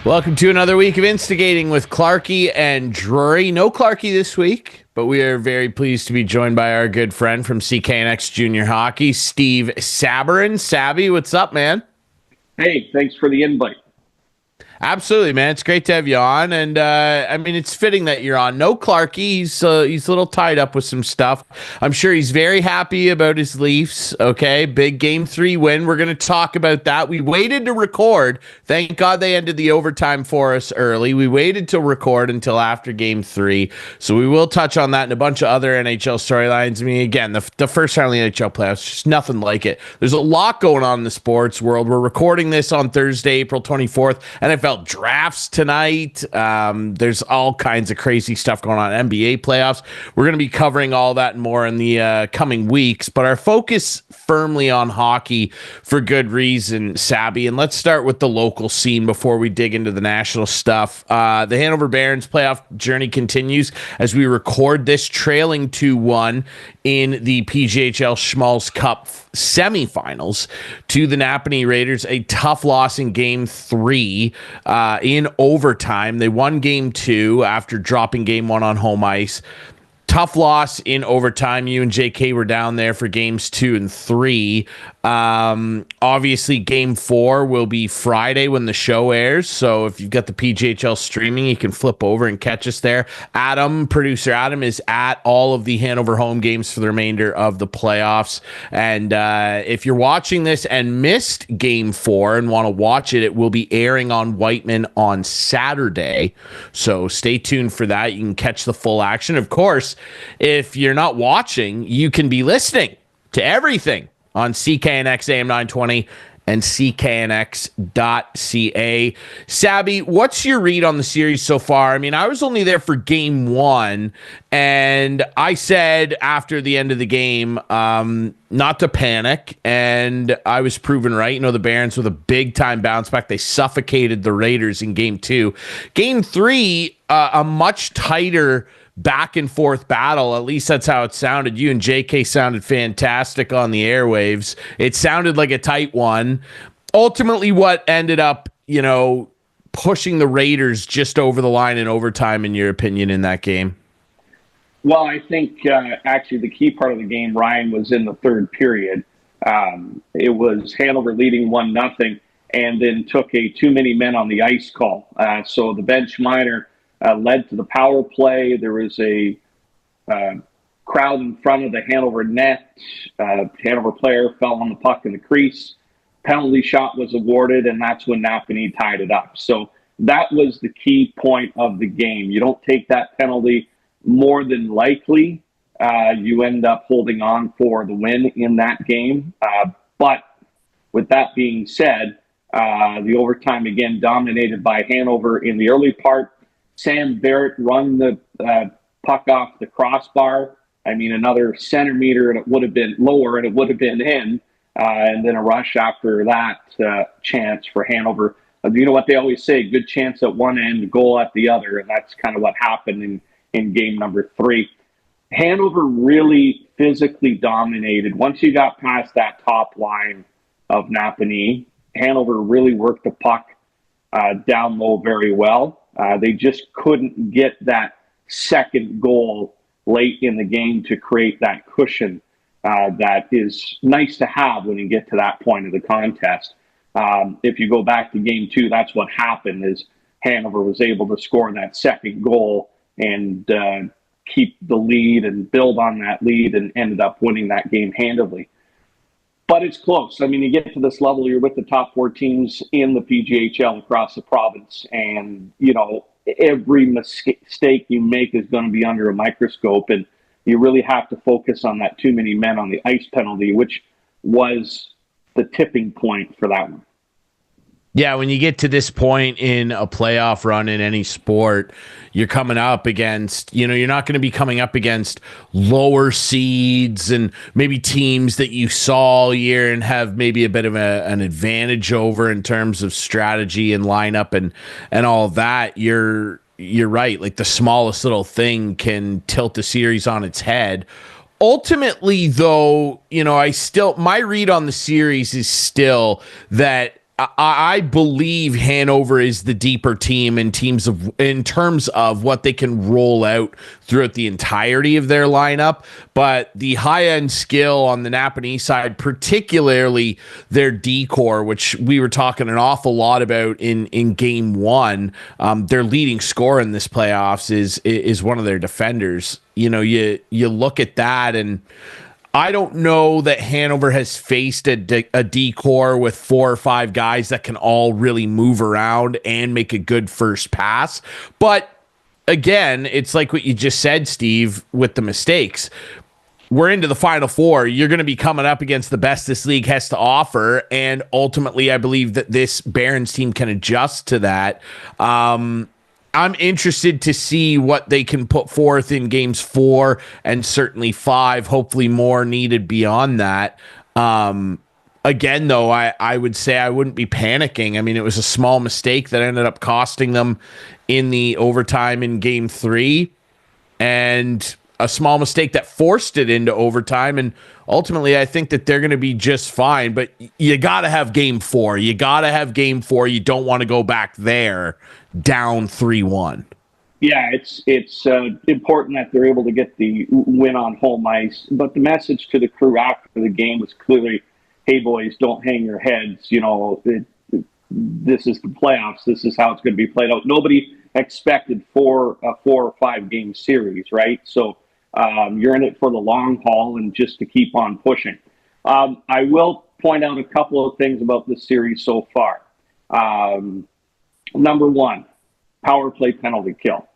Welcome to another week of Instigating with Clarky and Drury. No Clarky this week, but we are very pleased to be joined by our good friend from CKNX JR Hockey, Steve Sabourin. Sabby, what's up, man? Hey, thanks for the invite. Absolutely, man. It's great to have you on, and I mean, it's fitting that you're on. No Clarky, he's a little tied up with some stuff. I'm sure he's very happy about his Leafs. Okay, big Game 3 win. We're going to talk about that. We waited to record. Thank God they ended the overtime for us early. We waited to record until after Game 3, so we will touch on that and a bunch of other NHL storylines. I mean, again, the first round of the NHL playoffs, just nothing like it. There's a lot going on in the sports world. We're recording this on Thursday, April 24th, and NFL drafts tonight. There's all kinds of crazy stuff going on. NBA playoffs. We're going to be covering all that and more in the coming weeks, but our focus firmly on hockey for good reason, Sabby. And let's start with the local scene before we dig into the national stuff. The Hanover Barons playoff journey continues as we record this, trailing 2-1 in the PJHL Schmalz Cup semifinals to the Napanee Raiders. A tough loss in Game 3 in overtime. They won Game 2 after dropping Game 1 on home ice. Tough loss in overtime. You and JK were down there for games 2 and 3. Obviously, Game 4 will be Friday when the show airs. So if you've got the PJHL streaming, you can flip over and catch us there. Producer Adam, is at all of the Hanover home games for the remainder of the playoffs. And if you're watching this and missed Game 4 and want to watch it, it will be airing on Whiteman on Saturday. So stay tuned for that. You can catch the full action. Of course, if you're not watching, you can be listening to everything on CKNX AM 920 and CKNX.ca. Sabby, what's your read on the series so far? I mean, I was only there for Game 1, and I said after the end of the game not to panic, and I was proven right. You know, the Barons with a big-time bounce back. They suffocated the Raiders in Game 2. Game 3, a much tighter back and forth battle. At least that's how it sounded. You and JK sounded fantastic on the airwaves. It sounded like a tight one. Ultimately, what ended up, pushing the Raiders just over the line in overtime, in your opinion, in that game? Well, I think actually the key part of the game, Ryan, was in the third period. It was Hanover leading 1-0 and then took a too many men on the ice call. So the bench minor led to the power play. There was a crowd in front of the Hanover net. Hanover player fell on the puck in the crease. Penalty shot was awarded, and that's when Napanee tied it up. So that was the key point of the game. You don't take that penalty, more than likely you end up holding on for the win in that game. But with that being said, the overtime again dominated by Hanover in the early part. Sam Barrett run the puck off the crossbar. I mean, another centimeter, and it would have been lower, and it would have been in. And then a rush after that chance for Hanover. You know what they always say, good chance at one end, goal at the other. And that's kind of what happened in game number 3. Hanover really physically dominated. Once you got past that top line of Napanee, Hanover really worked the puck down low very well. They just couldn't get that second goal late in the game to create that cushion that is nice to have when you get to that point of the contest. If you go back to Game 2, that's what happened, is Hanover was able to score that second goal and keep the lead and build on that lead and ended up winning that game handily. But it's close. I mean, you get to this level, you're with the top 4 teams in the PJHL across the province, and, every mistake you make is going to be under a microscope, and you really have to focus on that too many men on the ice penalty, which was the tipping point for that one. Yeah, when you get to this point in a playoff run in any sport, you're coming up against, you're not going to be coming up against lower seeds and maybe teams that you saw all year and have maybe a bit of an advantage over in terms of strategy and lineup and all that. You're right. Like, the smallest little thing can tilt the series on its head. Ultimately, though, my read on the series is still that I believe Hanover is the deeper team in terms of what they can roll out throughout the entirety of their lineup. But the high end skill on the Napanee side, particularly their D-core, which we were talking an awful lot about in game one, their leading scorer in this playoffs is one of their defenders. You know, you look at that, and I don't know that Hanover has faced a D-core with 4 or 5 guys that can all really move around and make a good first pass. But again, it's like what you just said, Steve, with the mistakes. We're into the Final Four. You're going to be coming up against the best this league has to offer. And ultimately, I believe that this Barons team can adjust to that. I'm interested to see what they can put forth in games 4 and certainly 5, hopefully more needed beyond that. Again, though, I would say I wouldn't be panicking. I mean, it was a small mistake that ended up costing them in the overtime in game 3, and a small mistake that forced it into overtime. And ultimately, I think that they're going to be just fine. But you got to have game 4. You got to have game 4. You don't want to go back there down 3-1. Yeah, it's important that they're able to get the win on home ice. But the message to the crew after the game was clearly, hey, boys, don't hang your heads. You know, this is the playoffs. This is how it's going to be played out. Nobody expected a 4 or 5 game series, right? So you're in it for the long haul and just to keep on pushing. I will point out a couple of things about this series so far. Number 1, power play penalty kill.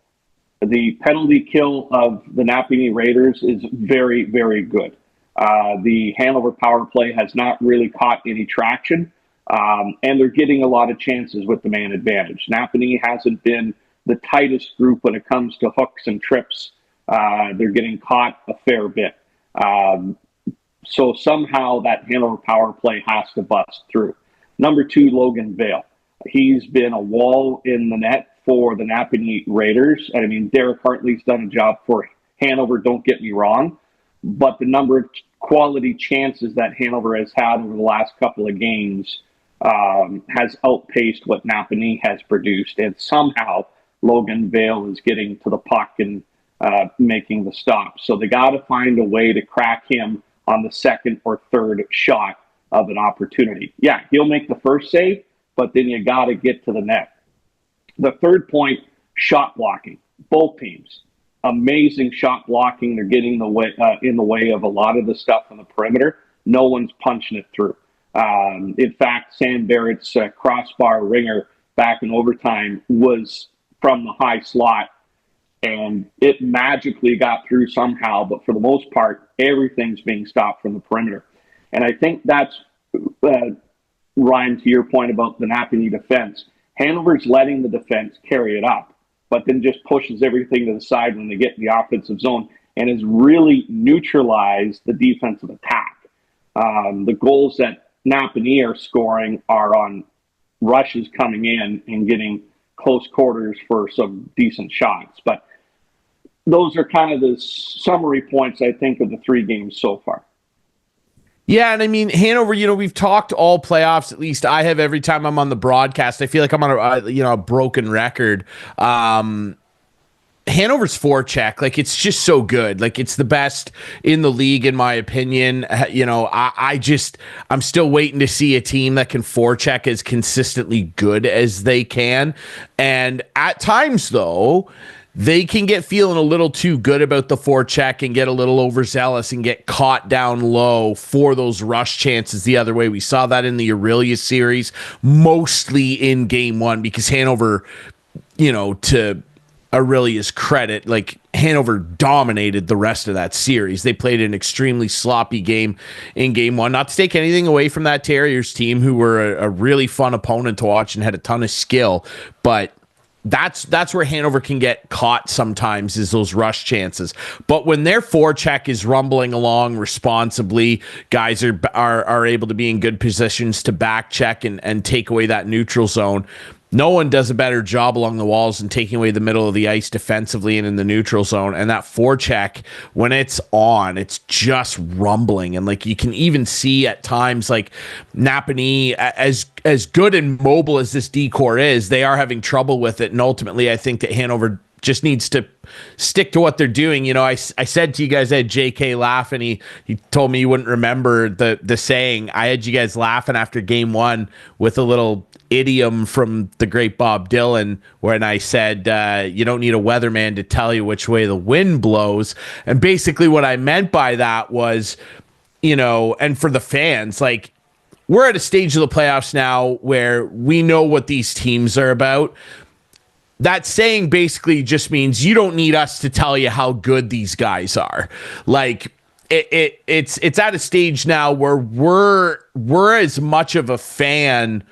The penalty kill of the Napanee Raiders is very, very good. The Hanover power play has not really caught any traction, and they're getting a lot of chances with the man advantage. Napanee hasn't been the tightest group when it comes to hooks and trips. They're getting caught a fair bit. So somehow that Hanover power play has to bust through. Number 2, Logan Vale. He's been a wall in the net for the Napanee Raiders. I mean, Derek Hartley's done a job for Hanover, don't get me wrong, but the number of quality chances that Hanover has had over the last couple of games has outpaced what Napanee has produced, and somehow Logan Vale is getting to the puck and making the stop. So they got to find a way to crack him on the second or third shot of an opportunity. Yeah, he'll make the first save, but then you got to get to the net. The third point, shot blocking. Both teams, amazing shot blocking. They're getting in the way of a lot of the stuff on the perimeter. No one's punching it through. In fact, Sam Barrett's crossbar ringer back in overtime was from the high slot, and it magically got through somehow. But for the most part, everything's being stopped from the perimeter. And I think that's Ryan, to your point about the Napanee defense, Hanover's letting the defense carry it up, but then just pushes everything to the side when they get in the offensive zone and has really neutralized the defensive attack. The goals that Napanee are scoring are on rushes coming in and getting close quarters for some decent shots. But those are kind of the summary points, I think, of the 3 games so far. Yeah, and I mean, Hanover, you know, we've talked all playoffs, at least I have every time I'm on the broadcast. I feel like I'm on a broken record. Hanover's forecheck, like, it's just so good. Like, it's the best in the league, in my opinion. You know, I'm still waiting to see a team that can forecheck as consistently good as they can. And at times, though, they can get feeling a little too good about the forecheck and get a little overzealous and get caught down low for those rush chances the other way. We saw that in the Aurelia series, mostly in game 1, because Hanover, you know, to Aurelia's credit, like, Hanover dominated the rest of that series. They played an extremely sloppy game in game 1. Not to take anything away from that Terriers team, who were a really fun opponent to watch and had a ton of skill, but that's where Hanover can get caught sometimes, is those rush chances. But when their forecheck is rumbling along responsibly, guys are able to be in good positions to back check and take away that neutral zone. no one does a better job along the walls and taking away the middle of the ice defensively and in the neutral zone. And that forecheck, when it's on, it's just rumbling. And like you can even see at times, like Napanee, as good and mobile as this D-core is, they are having trouble with it. And ultimately, I think that Hanover just needs to stick to what they're doing. You know, I said to you guys, I had JK laugh, and he told me you wouldn't remember the saying. I had you guys laughing after game one with a little idiom from the great Bob Dylan, when I said, you don't need a weatherman to tell you which way the wind blows. And basically what I meant by that was, you know, and for the fans, like, we're at a stage of the playoffs now where we know what these teams are about. That saying basically just means you don't need us to tell you how good these guys are. Like, it's at a stage now where we're as much of a fan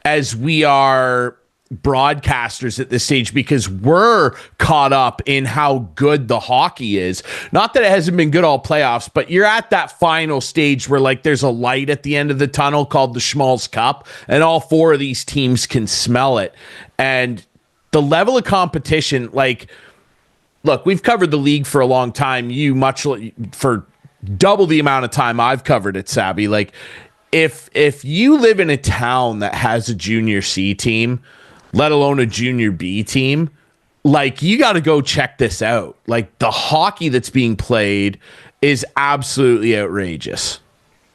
as we are broadcasters at this stage, because we're caught up in how good the hockey is. Not that it hasn't been good all playoffs, but you're at that final stage where, like, there's a light at the end of the tunnel called the Schmalz Cup, and all four of these teams can smell it. And the level of competition, like, look, we've covered the league for a long time. You much for double the amount of time I've covered it, Sabby. Like, if you live in a town that has a junior C team, let alone a junior B team, like, you got to go check this out. Like, the hockey that's being played is absolutely outrageous.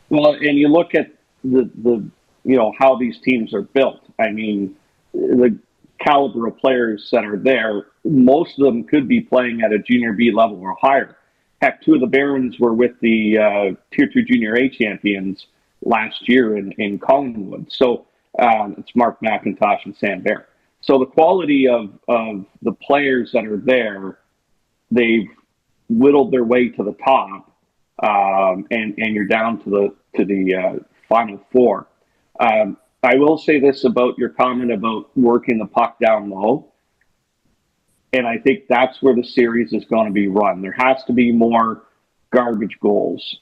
Well, and you look at the you know, how these teams are built. I mean, the caliber of players that are there, most of them could be playing at a junior B level or higher. Heck, two of the Barons were with the Tier 2 Junior A champions last year in Collingwood. So it's Mark McIntosh and Sam Bear. So the quality of the players that are there, they've whittled their way to the top, and you're down to the final four. I will say this about your comment about working the puck down low. And I think that's where the series is going to be run. There has to be more garbage goals.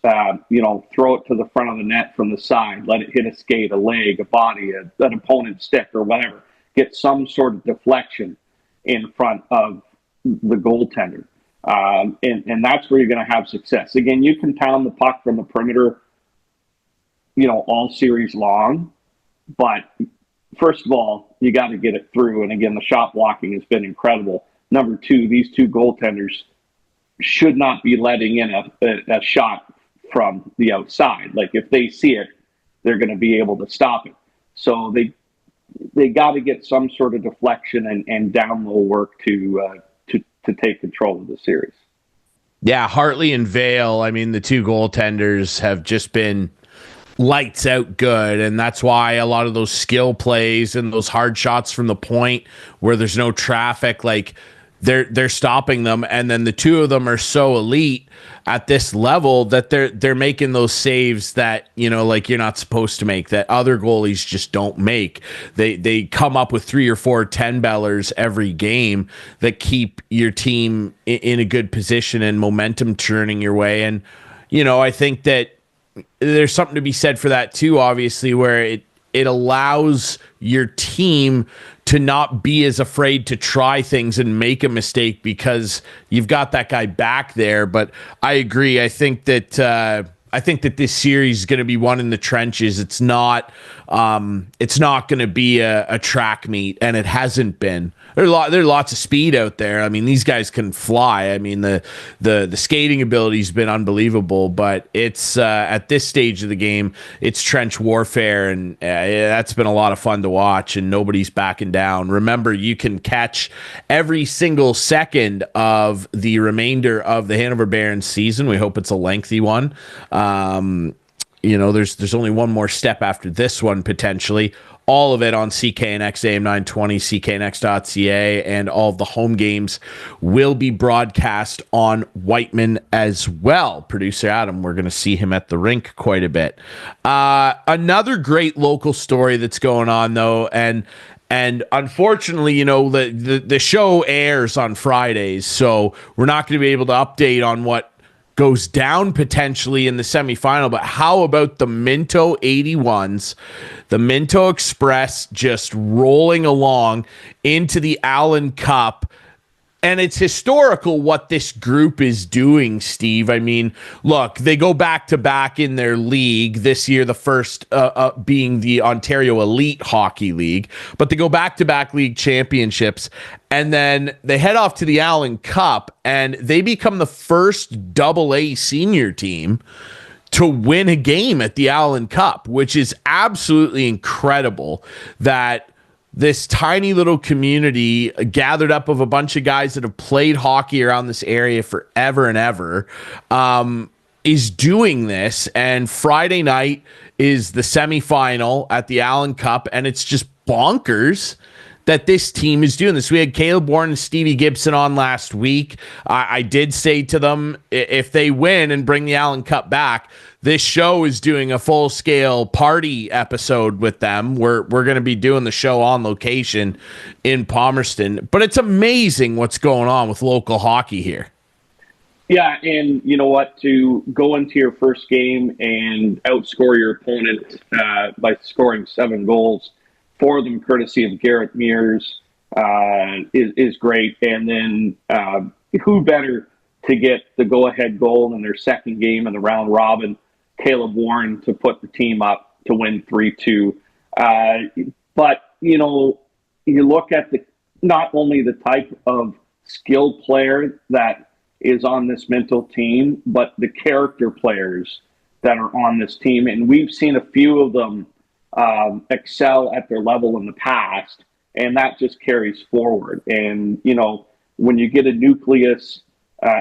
You know, throw it to the front of the net from the side. Let it hit a skate, a leg, a body, an opponent's stick, or whatever. Get some sort of deflection in front of the goaltender. And that's where you're going to have success. Again, you can pound the puck from the perimeter, you know, all series long. But first of all, you got to get it through. And again, the shot blocking has been incredible. Number two, these two goaltenders should not be letting in a shot from the outside. Like, if they see it, they're going to be able to stop it. So they got to get some sort of deflection and down low work to take control of the series. Yeah, Hartley and Vale, I mean, the two goaltenders have just been lights out good, and that's why a lot of those skill plays and those hard shots from the point where there's no traffic, like, they're stopping them. And then the two of them are so elite at this level that they're making those saves that, you know, like, you're not supposed to make, that other goalies just don't make. They come up with 3 or 4 10-bellers every game that keep your team in a good position and momentum turning your way. And, you know, I think that there's something to be said for that too, obviously, where it allows your team to not be as afraid to try things and make a mistake because you've got that guy back there. But I agree. I think that this series is going to be one in the trenches. It's not going to be a track meet, and it hasn't been. There's lots of speed out there. I mean, these guys can fly. I mean, the skating ability has been unbelievable, but it's at this stage of the game, it's trench warfare, and that's been a lot of fun to watch, and nobody's backing down. Remember, you can catch every single second of the remainder of the Hanover Barons season. We hope it's a lengthy one. You know, there's only one more step after this one, potentially. All of it on CKNX AM 920, CKNX.ca, and all of the home games will be broadcast on Whiteman as well. Producer Adam, we're going to see him at the rink quite a bit. Another great local story that's going on, though, and unfortunately, you know, the show airs on Fridays, so we're not going to be able to update on what goes down potentially in the semifinal. But how about the Minto 81s, the Minto Express just rolling along into the Allan Cup? And it's historical what this group is doing, Steve. I mean, look, they go back to back in their league this year, the first being the Ontario Elite Hockey League, but they go back to back league championships. And then they head off to the Allan Cup and they become the first AA senior team to win a game at the Allan Cup, which is absolutely incredible that this tiny little community gathered up of a bunch of guys that have played hockey around this area forever and ever is doing this. And Friday night is the semifinal at the Allan Cup, and it's just bonkers that this team is doing this. We had Caleb Warren and Stevie Gibson on last week. I did say to them, if they win and bring the Allan Cup back, this show is doing a full-scale party episode with them. We're going to be doing the show on location in Palmerston. But it's amazing what's going on with local hockey here. Yeah, and you know what? To go into your first game and outscore your opponent by scoring 7 goals, 4 of them courtesy of Garrett Mears, is great. And then who better to get the go-ahead goal in their second game in the round robin, Caleb Warren, to put the team up to win 3-2. But, you know, you look at not only the type of skilled player that is on this Minto team, but the character players that are on this team. And we've seen a few of them excel at their level in the past, and that just carries forward. And, you know, when you get a nucleus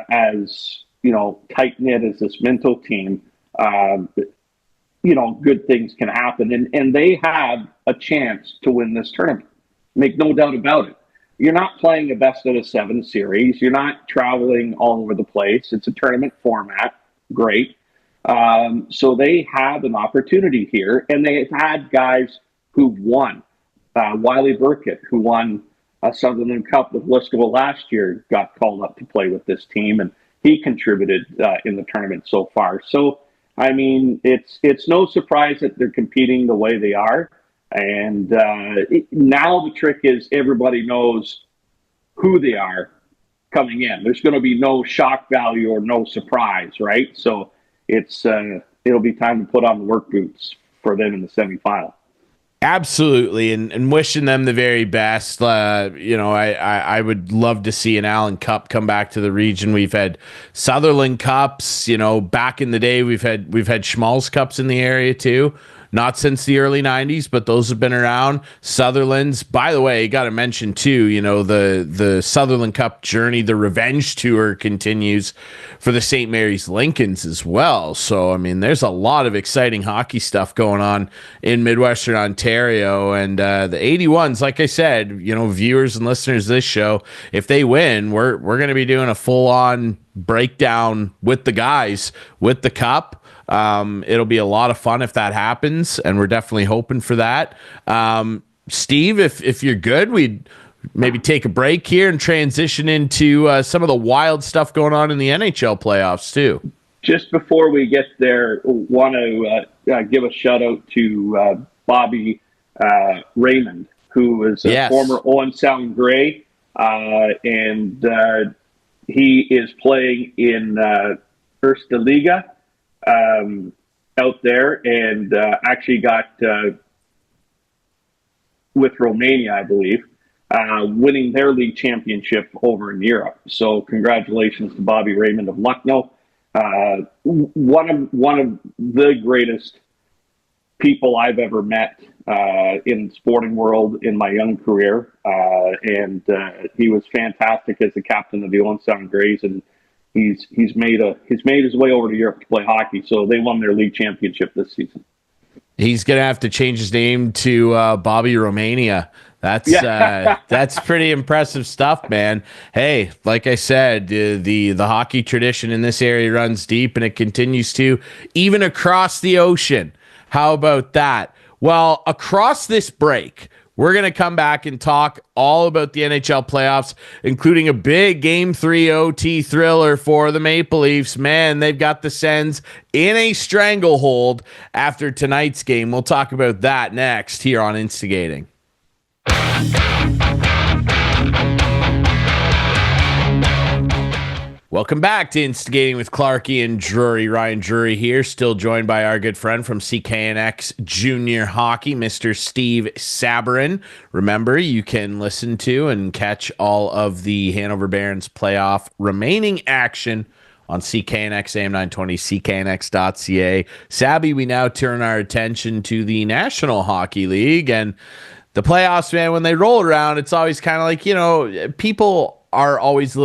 as, you know, tight-knit as this Minto team, you know, good things can happen. And they have a chance to win this tournament. Make no doubt about it. You're not playing a best-of-7 series. You're not traveling all over the place. It's a tournament format. Great. So they have an opportunity here, and they've had guys who won. Wiley Burkett, who won a Sutherland Cup with Liskowel last year, got called up to play with this team, and he contributed in the tournament so far. So, I mean, it's no surprise that they're competing the way they are. And now the trick is everybody knows who they are coming in. There's going to be no shock value or no surprise, right? So it'll be time to put on the work boots for them in the semifinal. Absolutely, and wishing them the very best. You know, I would love to see an Allan Cup come back to the region. We've had Sutherland Cups. You know, back in the day, we've had Schmalz Cups in the area too. Not since the early 90s, but those have been around. Sutherland's, by the way, got to mention too, you know, the Sutherland Cup journey, the revenge tour continues for the St. Mary's Lincolns as well. So, I mean, there's a lot of exciting hockey stuff going on in Midwestern Ontario. And the 81s, like I said, you know, viewers and listeners of this show, if they win, we're going to be doing a full-on breakdown with the guys with the cup. It'll be a lot of fun if that happens, and we're definitely hoping for that. Steve, if you're good, we'd maybe take a break here and transition into some of the wild stuff going on in the NHL playoffs too. Just before we get there, want to give a shout out to Bobby Raymond, who is a former Owen Sound Grey, and he is playing in Erste Liga out there, and actually got with Romania, I believe, winning their league championship over in Europe. So congratulations to Bobby Raymond of Lucknow. One of the greatest people I've ever met in the sporting world in my young career, and he was fantastic as the captain of the Owen Sound Greys, and he's made his way over to Europe to play hockey. So they won their league championship this season. He's gonna have to change his name to Bobby Romania. That's pretty impressive stuff, man. Hey, like I said, the hockey tradition in this area runs deep, and it continues to, even across the ocean. How about that? Well, across this break, We're going to come back and talk all about the NHL playoffs, including a big Game 3 OT thriller for the Maple Leafs. Man, they've got the Sens in a stranglehold after tonight's game. We'll talk about that next here on Instigating. Welcome back to Instigating with Clarkie and Drury. Ryan Drury here, still joined by our good friend from CKNX JR Hockey, Mr. Steve Sabourin. Remember, you can listen to and catch all of the Hanover Barons playoff remaining action on CKNX AM 920, CKNX.ca. Sabby, we now turn our attention to the National Hockey League, and the playoffs, man, when they roll around, it's always kind of like, people are always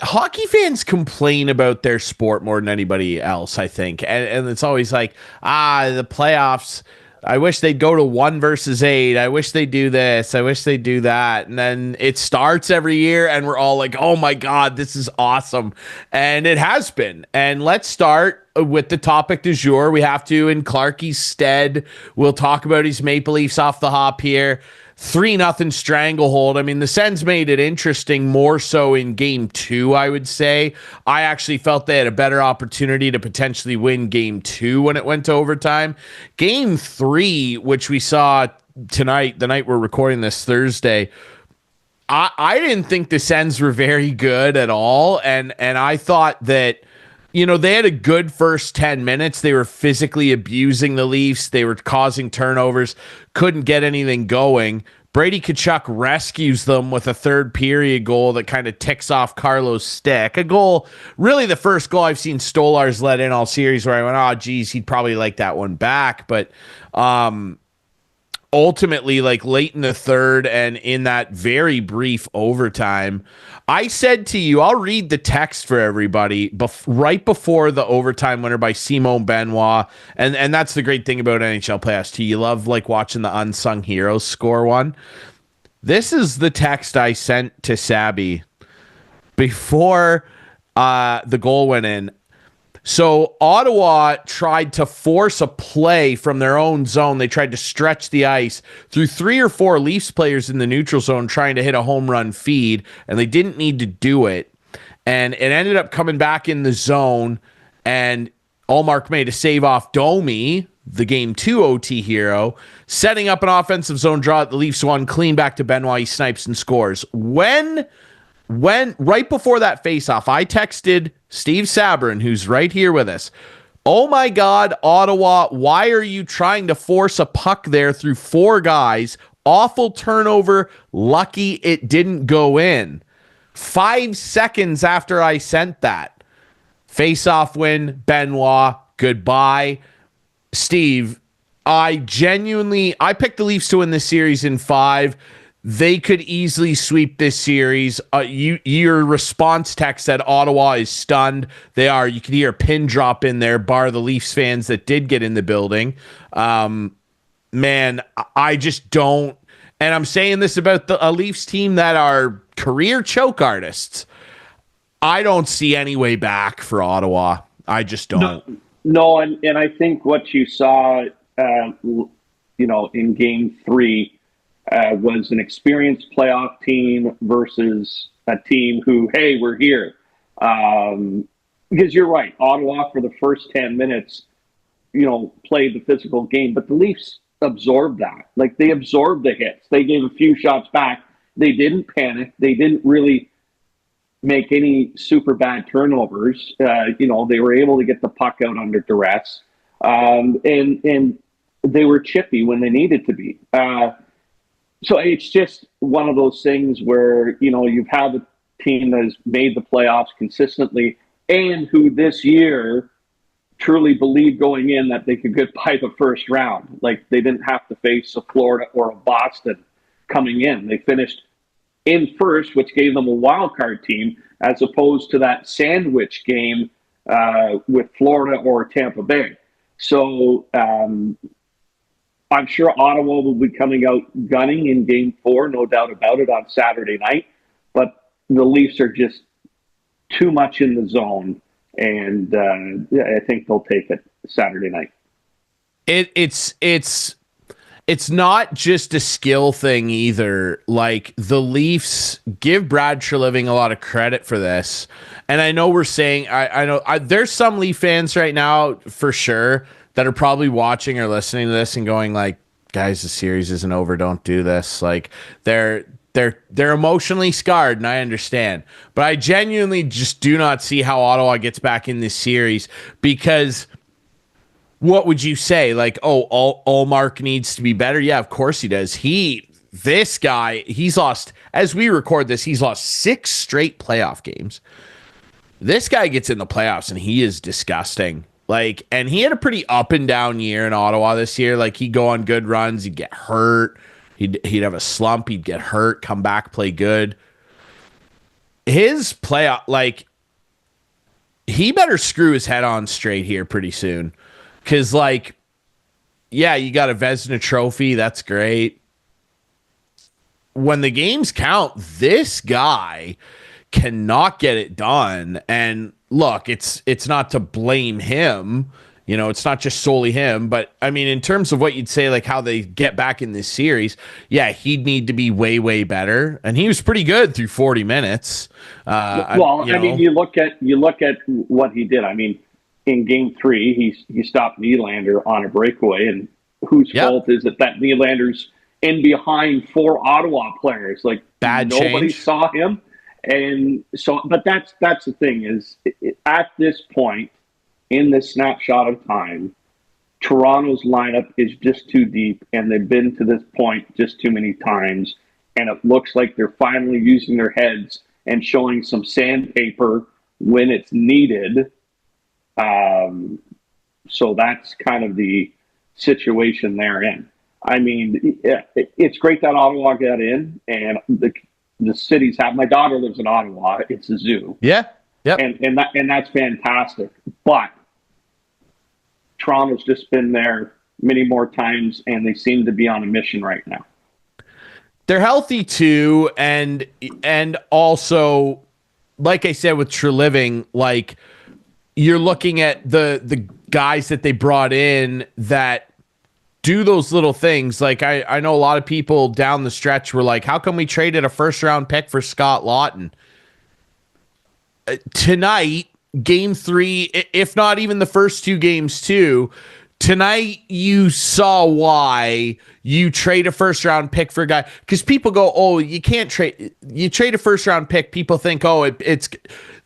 hockey fans complain about their sport more than anybody else, I think. And it's always like, the playoffs, I wish they'd go to 1 versus 8. I wish they'd do this. I wish they'd do that. And then it starts every year and we're all like, oh my God, this is awesome. And it has been. And let's start with the topic du jour. We have to, in Clarkie's stead, we'll talk about his Maple Leafs off the hop here. 3-0 stranglehold. I mean, the Sens made it interesting more so in Game 2, I would say. I actually felt they had a better opportunity to potentially win Game 2 when it went to overtime. Game 3, which we saw tonight, the night we're recording this Thursday, I didn't think the Sens were very good at all, and I thought that they had a good first 10 minutes. They were physically abusing the Leafs. They were causing turnovers, couldn't get anything going. Brady Tkachuk rescues them with a third period goal that kind of ticks off Carlos' stick. A goal, really the first goal I've seen Stolarz let in all series where I went, oh, geez, he'd probably like that one back. But ultimately, like late in the third and in that very brief overtime, I said to you, I'll read the text for everybody right before the overtime winner by Simon Benoit. And that's the great thing about NHL playoffs too. You love like watching the unsung heroes score one. This is the text I sent to Sabby before the goal went in. So Ottawa tried to force a play from their own zone. They tried to stretch the ice through 3 or 4 Leafs players in the neutral zone trying to hit a home run feed, and they didn't need to do it. And it ended up coming back in the zone, and Ullmark made a save off Domi, the Game 2 OT hero, setting up an offensive zone draw. The Leafs won clean back to Benoit. He snipes and scores. When right before that faceoff, I texted Steve Sabourin, who's right here with us. Oh my God, Ottawa, why are you trying to force a puck there through 4 guys? Awful turnover. Lucky it didn't go in. 5 seconds after I sent that. Faceoff win, Benoit, goodbye. Steve, I picked the Leafs to win this series in 5. They could easily sweep this series. Your response text said Ottawa is stunned. They are. You could hear a pin drop in there, bar the Leafs fans that did get in the building. Man, I just don't. And I'm saying this about a Leafs team that are career choke artists. I don't see any way back for Ottawa. I just don't. No, and I think what you saw, in Game 3, was an experienced playoff team versus a team who, hey, we're here. Because you're right, Ottawa for the first 10 minutes, played the physical game, but the Leafs absorbed that. Like, they absorbed the hits. They gave a few shots back. They didn't panic. They didn't really make any super bad turnovers. They were able to get the puck out under duress. And they were chippy when they needed to be. So it's just one of those things where, you've had a team that has made the playoffs consistently and who this year truly believed going in that they could get by the first round. Like, they didn't have to face a Florida or a Boston coming in. They finished in first, which gave them a wild card team, as opposed to that sandwich game with Florida or Tampa Bay. So, I'm sure Ottawa will be coming out gunning in Game 4, no doubt about it, on Saturday night. But the Leafs are just too much in the zone, and I think they'll take it Saturday night. It's it's not just a skill thing either. Like, the Leafs give Brad Treliving a lot of credit for this. And I know we're saying, I know there's some Leaf fans right now for sure that are probably watching or listening to this and going like, guys, the series isn't over. Don't do this. Like, they're emotionally scarred, and I understand. But I genuinely just do not see how Ottawa gets back in this series, because what would you say? Like, oh, Allmark needs to be better? Yeah, of course he does. This guy, he's lost, as we record this, he's lost 6 straight playoff games. This guy gets in the playoffs and he is disgusting. Like, and he had a pretty up and down year in Ottawa this year. Like, he'd go on good runs, he'd get hurt, he'd have a slump, he'd get hurt, come back, play good. His playoff, like, he better screw his head on straight here pretty soon. Because, like, yeah, you got a Vezina trophy. That's great. When the games count, this guy cannot get it done. And look, it's not to blame him. You know, it's not just solely him. But, I mean, in terms of what you'd say, like, how they get back in this series, yeah, he'd need to be way, way better. And he was pretty good through 40 minutes. I mean, you look at what he did. I mean, in Game 3, he stopped Nylander on a breakaway, and whose fault is it that Nylander's in behind 4 Ottawa players? Like, nobody saw him, and so. But that's the thing is, at this point in this snapshot of time, Toronto's lineup is just too deep, and they've been to this point just too many times, and it looks like they're finally using their heads and showing some sandpaper when it's needed. So that's kind of the situation they're in. I mean, it's great that Ottawa got in, and the cities have. My daughter lives in Ottawa. It's a zoo. Yeah, yep. And that's fantastic. But Toronto's just been there many more times, and they seem to be on a mission right now. They're healthy too, and also, like I said with Treliving, like, you're looking at the guys that they brought in that do those little things. Like, I know a lot of people down the stretch were like, how come we traded a first-round pick for Scott Laughton? Tonight, Game 3, if not even the first 2 games too, tonight you saw why you trade a first-round pick for a guy. Because people go, oh, you can't trade. You trade a first-round pick, people think, oh, it's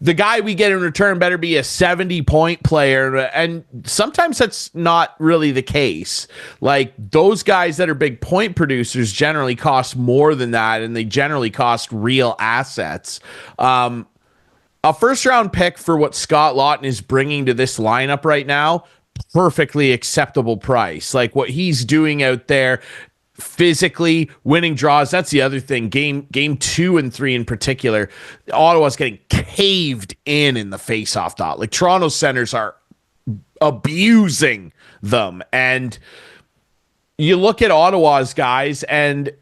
the guy we get in return better be a 70-point player. And sometimes that's not really the case. Like, those guys that are big point producers generally cost more than that, and they generally cost real assets. A first-round pick for what Scott Laughton is bringing to this lineup right now, perfectly acceptable price. Like, what he's doing out there, physically winning draws. That's the other thing. Game 2 and 3 in particular, Ottawa's getting caved in the face-off dot. Like, Toronto centers are abusing them. And you look at Ottawa's guys, and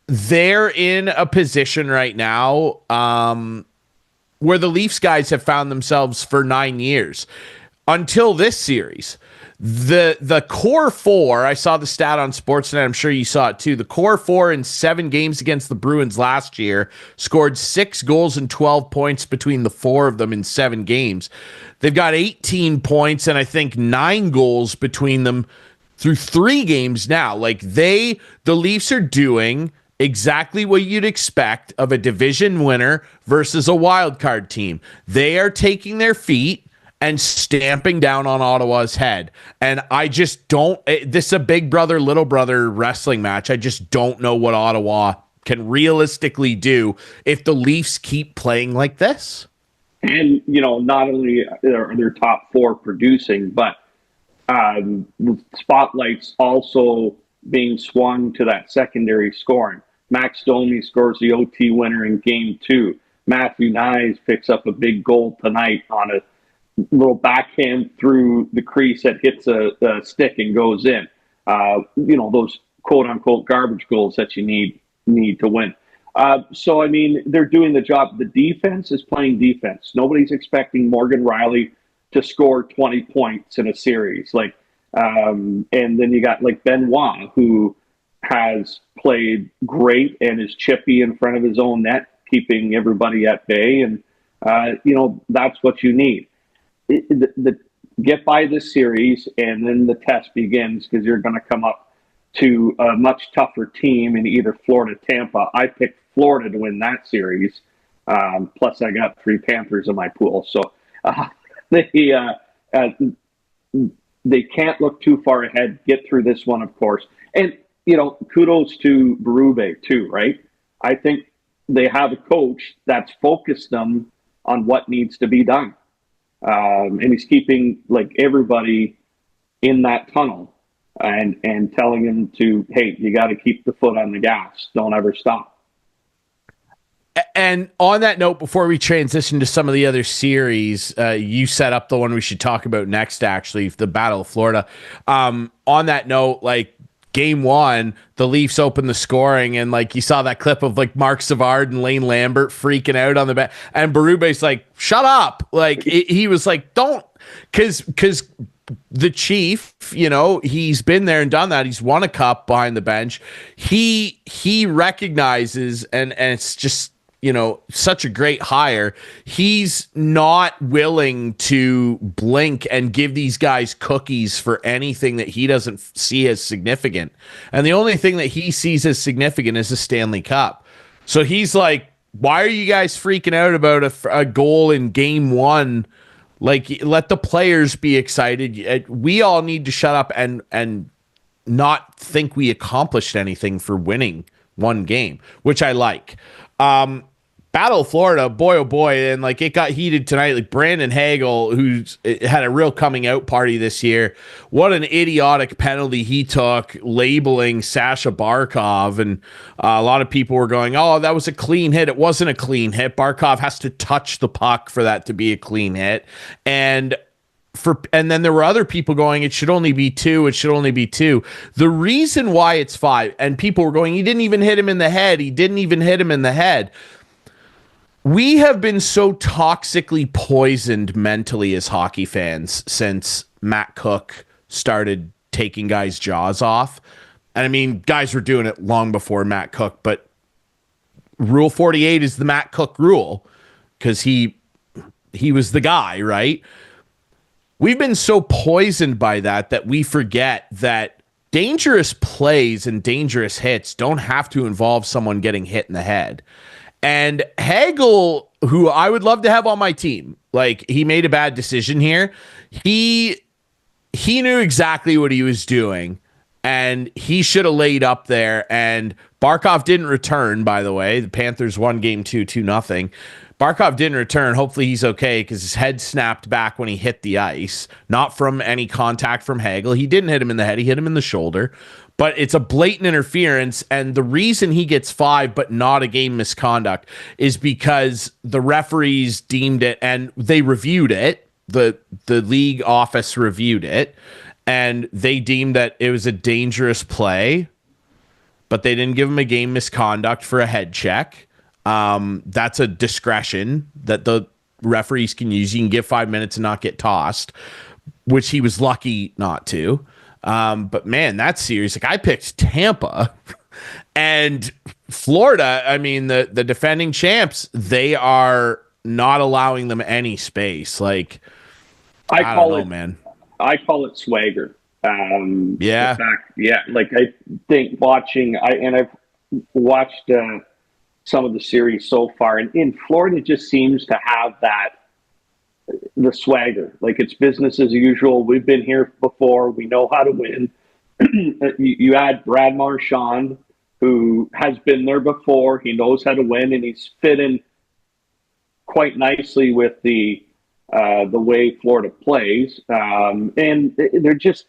they're in a position right now where the Leafs guys have found themselves for 9 years. Until this series, the core 4, I saw the stat on Sportsnet, I'm sure you saw it too. The core 4 in 7 games against the Bruins last year scored 6 goals and 12 points between the 4 of them in 7 games. They've got 18 points and I think 9 goals between them through 3 games now. Like, the Leafs are doing exactly what you'd expect of a division winner versus a wild card team. They are taking their feet and stamping down on Ottawa's head. And I just don't, this is a big brother, little brother wrestling match. I just don't know what Ottawa can realistically do if the Leafs keep playing like this. And, you know, not only are their top 4 producing, but the spotlight's also being swung to that secondary scoring. Max Domi scores the OT winner in Game 2. Matthew Nyes picks up a big goal tonight on a little backhand through the crease that hits a stick and goes in. You know, those quote-unquote garbage goals that you need to win. So, I mean, they're doing the job. The defense is playing defense. Nobody's expecting Morgan Rielly to score 20 points in a series. Like, and then you got, like, Benoit, who has played great and is chippy in front of his own net, keeping everybody at bay. And, that's what you need. Get by this series, and then the test begins, because you're going to come up to a much tougher team in either Florida, Tampa. I picked Florida to win that series. Plus, I got 3 Panthers in my pool. So they can't look too far ahead. Get through this one, of course. And, kudos to Berube too, right? I think they have a coach that's focused them on what needs to be done. And he's keeping everybody in that tunnel and telling them to, hey, you got to keep the foot on the gas. Don't ever stop. And on that note, before we transition to some of the other series, you set up the one we should talk about next, actually, the Battle of Florida. On that note, Game 1, the Leafs opened the scoring, and you saw that clip of Mark Savard and Lane Lambert freaking out on the back, and Berube's like, "Shut up!" He was like, "Don't," because the Chief, he's been there and done that. He's won a cup behind the bench. He recognizes, and it's just, such a great hire. He's not willing to blink and give these guys cookies for anything that he doesn't see as significant. And the only thing that he sees as significant is the Stanley Cup. So he's like, why are you guys freaking out about a goal in Game 1? Let the players be excited. We all need to shut up and not think we accomplished anything for winning one game, which I like. Battle of Florida, boy, oh boy, and it got heated tonight. Brandon Hagel, who's had a real coming out party this year, what an idiotic penalty he took, labeling Sasha Barkov, and a lot of people were going, "Oh, that was a clean hit." It wasn't a clean hit. Barkov has to touch the puck for that to be a clean hit, and then there were other people going, it should only be 2. It should only be 2. The reason why it's 5, and people were going, he didn't even hit him in the head. He didn't even hit him in the head. We have been so toxically poisoned mentally as hockey fans since Matt Cook started taking guys' jaws off. And I mean, guys were doing it long before Matt Cook, but Rule 48 is the Matt Cook rule because he was the guy, right? We've been so poisoned by that we forget that dangerous plays and dangerous hits don't have to involve someone getting hit in the head. And Hagel, who I would love to have on my team, he made a bad decision here. He knew exactly what he was doing, and he should have laid up there. And Barkov didn't return, by the way. The Panthers won Game 2, 2-0. Barkov didn't return. Hopefully he's okay because his head snapped back when he hit the ice, not from any contact from Hagel. He didn't hit him in the head. He hit him in the shoulder. But it's a blatant interference, and the reason he gets 5 but not a game misconduct is because the referees deemed it, and they reviewed it. The league office reviewed it, and they deemed that it was a dangerous play, but they didn't give him a game misconduct for a head check. That's a discretion that the referees can use. You can give 5 minutes and not get tossed, which he was lucky not to. But man, that series, I picked Tampa and Florida. I mean, the defending champs, they are not allowing them any space. I don't know, man. I call it swagger. Yeah. I think I've watched some of the series so far, and in Florida just seems to have the swagger. It's business as usual. We've been here before. We know how to win. You add Brad Marchand, who has been there before. He knows how to win, and he's fit in quite nicely with the way Florida plays. And they're just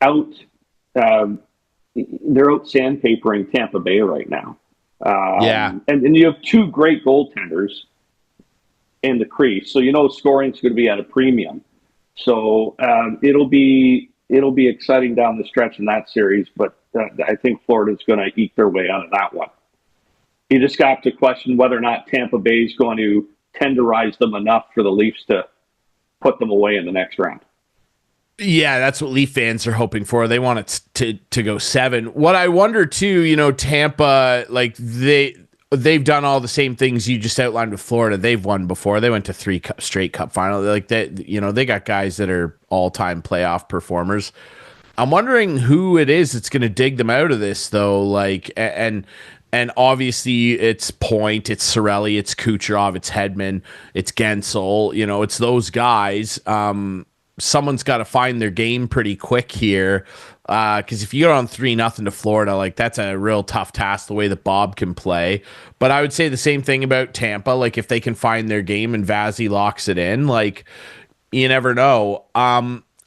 out. They're out sandpapering Tampa Bay right now. And you have 2 great goaltenders in the crease, so scoring is going to be at a premium. So it'll be exciting down the stretch in that series. But I think Florida's going to eke their way out of that one. You just got to question whether or not Tampa Bay is going to tenderize them enough for the Leafs to put them away in the next round. Yeah, that's what Leaf fans are hoping for. They want it to go 7. What I wonder too, Tampa, like they've done all the same things you just outlined with Florida. They've won before. They went to 3 straight cup final. Like they got guys that are all-time playoff performers. I'm wondering who it is that's going to dig them out of this, though. Like, and obviously it's Point, it's Cirelli, it's Kucherov, it's Hedman, it's Gensel. It's those guys. Someone's got to find their game pretty quick here, because if you go on 3-0 to Florida, like that's a real tough task the way that Bob can play. But I would say the same thing about Tampa. Like if they can find their game and Vazzy locks it in, like you never know.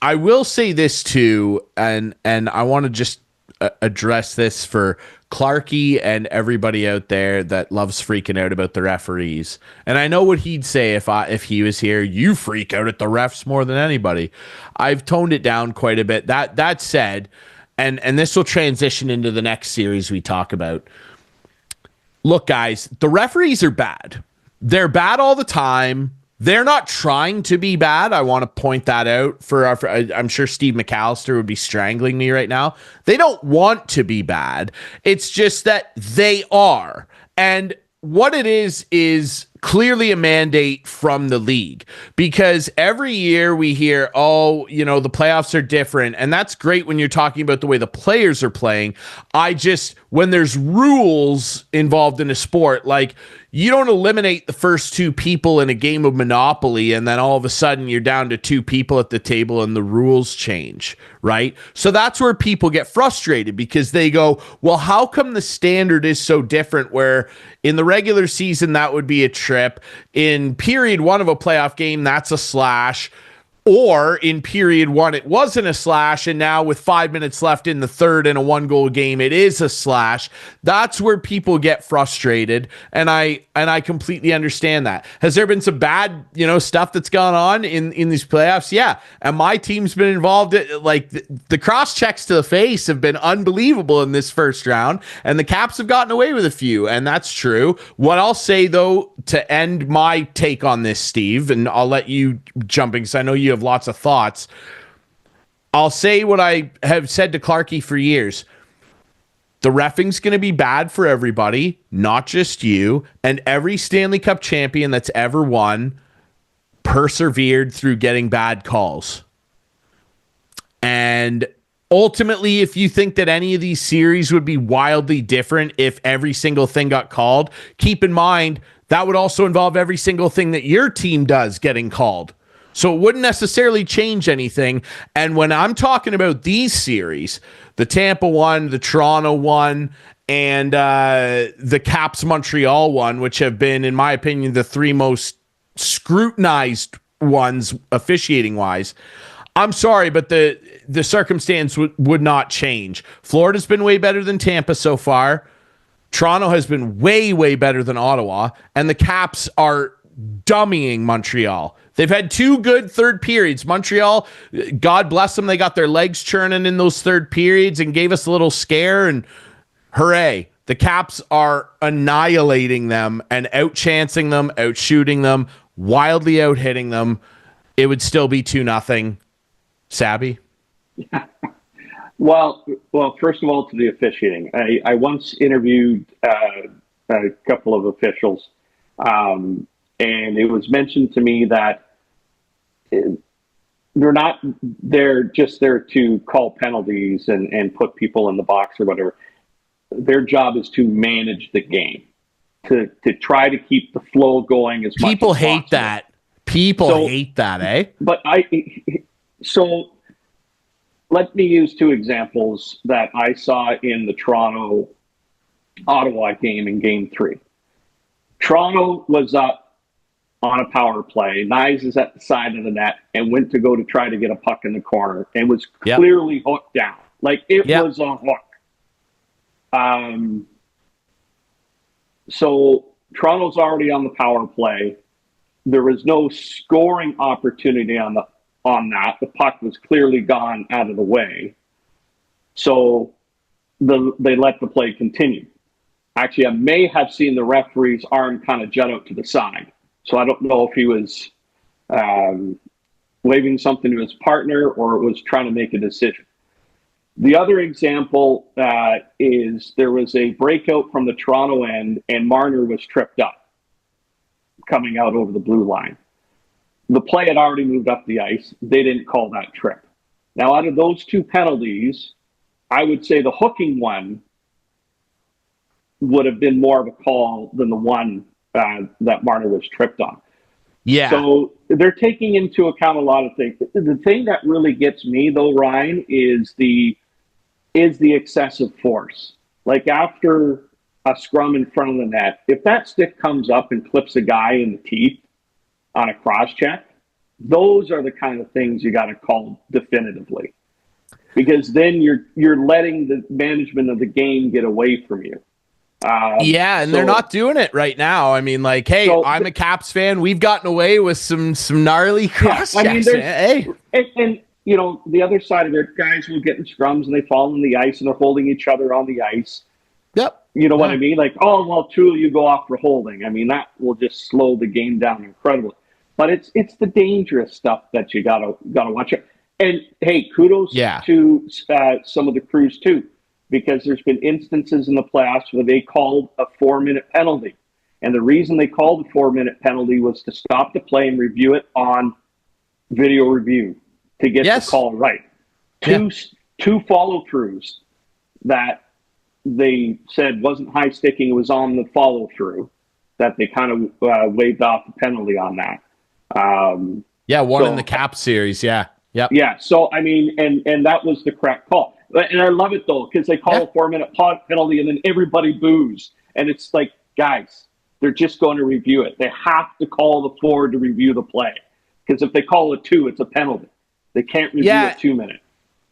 I will say this too, and I want to just address this for Clarkey and everybody out there that loves freaking out about the referees. And I know what he'd say if he was here. You freak out at the refs more than anybody. I've toned it down quite a bit. That said, and this will transition into the next series we talk about. Look, guys, the referees are bad. They're bad all the time. They're not trying to be bad. I want to point that out I'm sure Steve McAllister would be strangling me right now. They don't want to be bad. It's just that they are. And what it is clearly a mandate from the league, because every year we hear, the playoffs are different. And that's great when you're talking about the way the players are playing. When there's rules involved in a sport, like you don't eliminate the first 2 people in a game of Monopoly and then all of a sudden you're down to 2 people at the table and the rules change, right? So that's where people get frustrated, because they go, well, how come the standard is so different, where in the regular season that would be a trip, in period 1 of a playoff game that's a slash, or in period 1 it wasn't a slash, and now with 5 minutes left in the third in a 1-goal game it is a slash. That's where people get frustrated, and I completely understand that. Has there been some bad stuff that's gone on in these playoffs? Yeah, and my team's been involved. Like the cross checks to the face have been unbelievable in this first round, and the Caps have gotten away with a few, and that's true. What I'll say though, to end my take on this, Steve, and I'll let you jump in because I know you have lots of thoughts. I'll say what I have said to Clarkey for years. The reffing's going to be bad for everybody, not just you. And every Stanley Cup champion that's ever won persevered through getting bad calls. And ultimately, if you think that any of these series would be wildly different if every single thing got called, keep in mind that would also involve every single thing that your team does getting called. So it wouldn't necessarily change anything. And when I'm talking about these series, the Tampa one, the Toronto one, and the Caps Montreal one, which have been, in my opinion, the 3 most scrutinized ones officiating-wise, I'm sorry, but the circumstance would not change. Florida's been way better than Tampa so far. Toronto has been way, way better than Ottawa. And the Caps are dummying Montreal. They've had 2 good third periods. Montreal, God bless them, they got their legs churning in those third periods and gave us a little scare, and hooray. The Caps are annihilating them and outchancing them, outshooting them, wildly out-hitting them. It would still be 2-0. Sabby? Well, first of all, to the officiating. I once interviewed a couple of officials, and it was mentioned to me that they're just there to call penalties and put people in the box or whatever. Their job is to manage the game, to try to keep the flow going as much as possible. People hate that, eh? But so let me use 2 examples that I saw in the Toronto-Ottawa game in Game 3. Toronto was up on a power play. Knies is at the side of the net and went to go to try to get a puck in the corner and was clearly hooked down. Like it was a hook. So Toronto's already on the power play. There was no scoring opportunity on that. The puck was clearly gone out of the way. So they let the play continue. Actually, I may have seen the referee's arm kind of jut out to the side. So I don't know if he was waving something to his partner or was trying to make a decision. The other example is there was a breakout from the Toronto end, and Marner was tripped up coming out over the blue line. The play had already moved up the ice. They didn't call that trip. Now, out of those two penalties, I would say the hooking one would have been more of a call than the one that Marner was tripped on. Yeah. So they're taking into account a lot of things. The thing that really gets me, though, Ryan, is the excessive force. Like after a scrum in front of the net, if that stick comes up and clips a guy in the teeth on a cross check, those are the kind of things you got to call definitively, because then you're letting the management of the game get away from you. And they're not doing it right now. I mean, like, hey, I'm a Caps fan. We've gotten away with some gnarly cross checks. And you know, the other side of it, guys will get in scrums and they fall on the ice and they're holding each other on the ice. Yep. You know what I mean? Like, oh, well, two of you go off for holding. I mean, that will just slow the game down incredibly. But it's the dangerous stuff that you gotta watch out. And hey, kudos to some of the crews too, because there's been instances in the playoffs where they called a 4-minute penalty, and the reason they called the 4-minute penalty was to stop the play and review it on video review to get the call right. Two follow-throughs that they said wasn't high sticking, it was on the follow-through, that they kind of waved off the penalty on that. One in the Cap series, Yep. Yeah, so, I mean, and that was the correct call. And I love it, though, because they call a 4-minute penalty and then everybody boos. And it's like, guys, they're just going to review it. They have to call the forward to review the play. Because if they call it 2, it's a penalty. They can't review a 2-minute.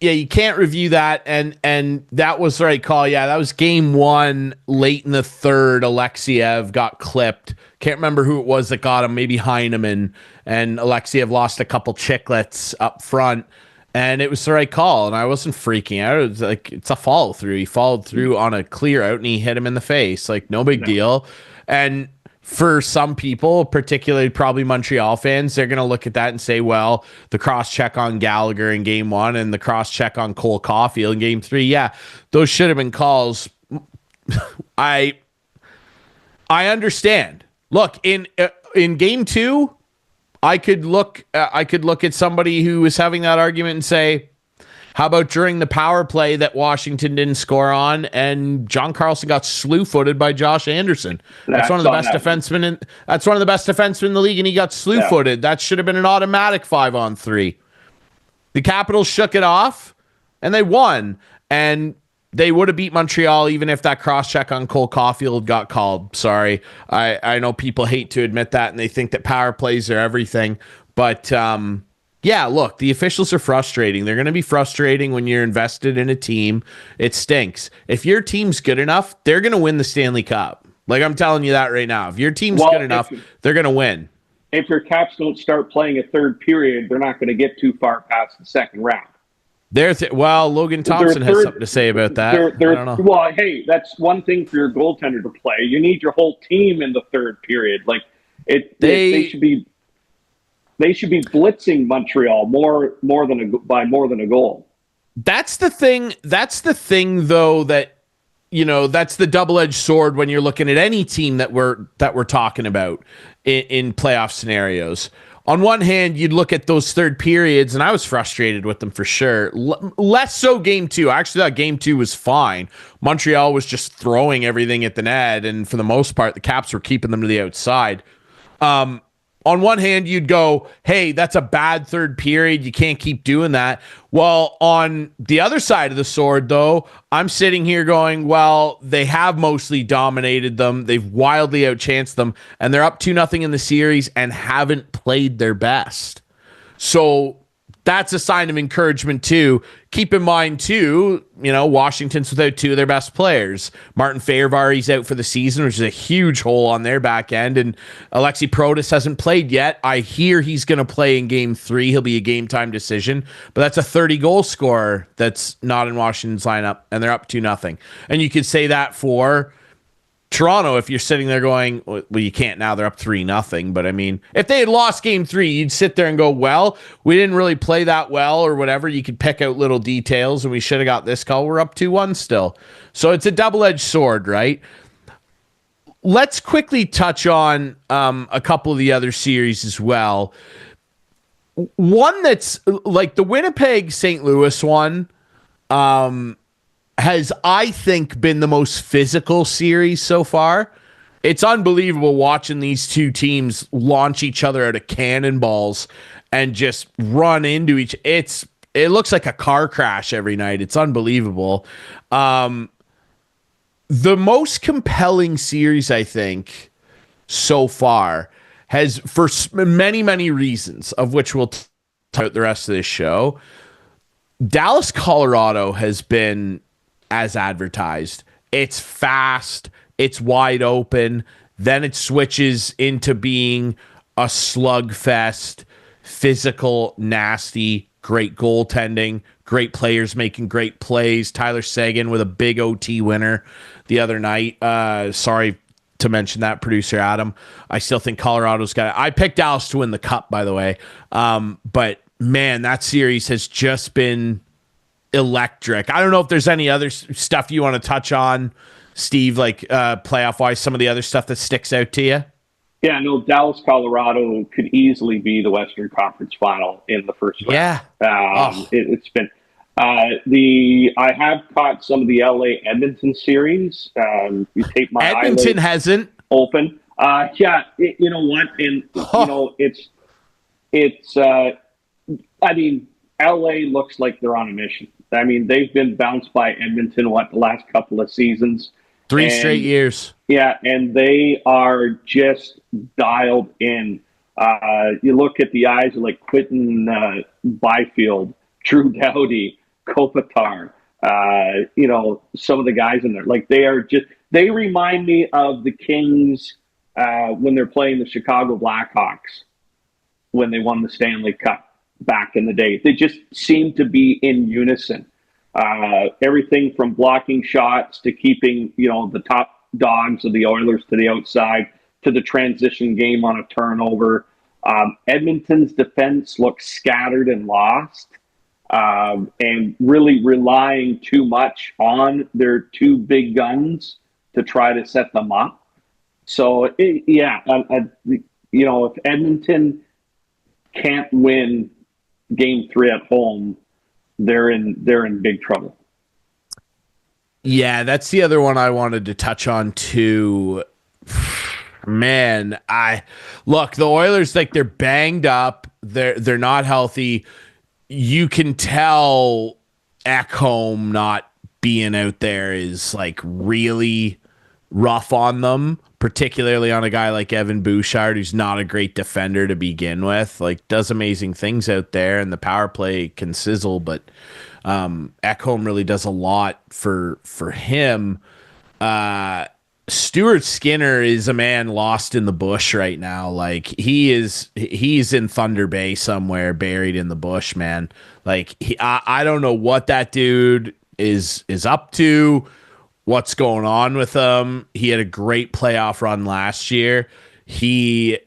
Yeah, you can't review that, and that was the right call. Yeah, that was game 1, late in the third. Alexiev got clipped. Can't remember who it was that got him, maybe Heineman, and Alexiev lost a couple chiclets up front, and it was the right call, and I wasn't freaking out. It was like, it's a follow-through. He followed through on a clear out, and he hit him in the face. Like, no big deal. And for some people, particularly probably Montreal fans, they're going to look at that and say, well, the cross-check on Gallagher in game 1 and the cross-check on Cole Caulfield in game 3, those should have been calls. I understand. Look, in game 2, I could look at somebody who was having that argument and say, how about during the power play that Washington didn't score on, and John Carlson got slew-footed by Josh Anderson? That's one of the best defensemen that's one of the best defensemen in the league, and he got slew-footed. That should have been an automatic 5-on-3. The Capitals shook it off, and they won. And they would have beat Montreal even if that cross-check on Cole Caulfield got called. Sorry. I know people hate to admit that, and they think that power plays are everything. But, look, the officials are frustrating. They're going to be frustrating when you're invested in a team. It stinks. If your team's good enough, they're going to win the Stanley Cup. Like, I'm telling you that right now. If your team's good enough, they're going to win. If your Caps don't start playing a third period, they're not going to get too far past the second round. Logan Thompson has something to say about that. I don't know. Well, hey, that's one thing for your goaltender to play. You need your whole team in the third period. Like, they should be blitzing Montreal by more than a goal. That's the thing. That's the thing, though, that, you know, that's the double-edged sword when you're looking at any team that we're talking about in playoff scenarios. On one hand, you'd look at those third periods, and I was frustrated with them for sure. Less so game 2. I actually thought game 2 was fine. Montreal was just throwing everything at the net, and for the most part, the Caps were keeping them to the outside. On one hand, you'd go, hey, that's a bad third period. You can't keep doing that. Well, on the other side of the sword, though, I'm sitting here going, well, they have mostly dominated them. They've wildly outchanced them, and they're up 2-0 in the series and haven't played their best. So that's a sign of encouragement, too. Keep in mind, too, you know, Washington's without 2 of their best players. Martin Fehervary's out for the season, which is a huge hole on their back end, and Alexi Protas hasn't played yet. I hear he's going to play in game 3. He'll be a game-time decision, but that's a 30-goal scorer that's not in Washington's lineup, and they're up 2-0. And you could say that for Toronto, if you're sitting there going, well, you can't now, they're up 3-0. But I mean, if they had lost game 3, you'd sit there and go, well, we didn't really play that well or whatever. You could pick out little details and we should have got this call. We're up 2-1 still. So it's a double-edged sword, right? Let's quickly touch on a couple of the other series as well. One that's like the Winnipeg St. Louis one, has, I think, been the most physical series so far. It's unbelievable watching these two teams launch each other out of cannonballs and just run into each. It looks like a car crash every night. It's unbelievable. The most compelling series, I think, so far has, for many, many reasons, of which we'll talk about the rest of this show. Dallas, Colorado has been as advertised. It's fast, it's wide open, then it switches into being a slugfest, physical, nasty, great goaltending, great players making great plays. Tyler Seguin with a big OT winner the other night. Sorry to mention that, producer Adam. I still think Colorado's got it. I picked Dallas to win the cup, by the way. But man, that series has just been electric. I don't know if there's any other stuff you want to touch on, Steve, like playoff wise, some of the other stuff that sticks out to you. Yeah, no, Dallas, Colorado could easily be the Western Conference Final in the first round. Yeah. It's been I have caught some of the LA Edmonton series. You take my Edmonton hasn't open. You know what? And you know, it's I mean, LA looks like they're on a mission. I mean, they've been bounced by Edmonton, the last couple of seasons. 3 straight years. Yeah, and they are just dialed in. You look at the eyes of like Quentin Byfield, Drew Doughty, Kopitar, you know, some of the guys in there. Like they remind me of the Kings when they're playing the Chicago Blackhawks when they won the Stanley Cup back in the day. They just seem to be in unison. Everything from blocking shots to keeping, you know, the top dogs of the Oilers to the outside to the transition game on a turnover. Edmonton's defense looks scattered and lost, and really relying too much on their two big guns to try to set them up. So, you know, if Edmonton can't win Game 3 at home, they're in big trouble. Yeah, that's the other one I wanted to touch on too. Man, the Oilers, like, they're banged up. They're not healthy. You can tell Ekholm not being out there is like really rough on them, particularly on a guy like Evan Bouchard, who's not a great defender to begin with. Like, does amazing things out there, and the power play can sizzle, but Ekholm really does a lot for him. Stuart Skinner is a man lost in the bush right now. Like, he's in Thunder Bay somewhere, buried in the bush, man. Like, I don't know what that dude is up to, what's going on with him. He had a great playoff run last year. I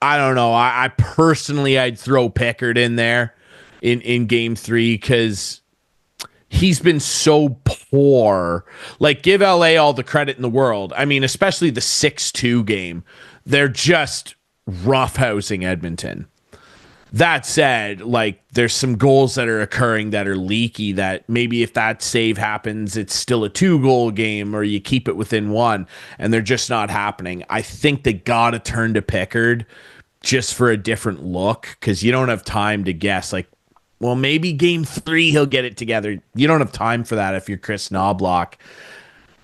don't know. I personally, I'd throw Pickard in there in Game 3 because he's been so poor. Like, give LA all the credit in the world. I mean, especially the 6-2 game. They're just roughhousing Edmonton. That said, like, there's some goals that are occurring that are leaky that maybe if that save happens, it's still a 2-goal game, or you keep it within 1, and they're just not happening. I think they got to turn to Pickard just for a different look, because you don't have time to guess. Like, well, maybe Game 3 he'll get it together. You don't have time for that if you're Chris Knobloch.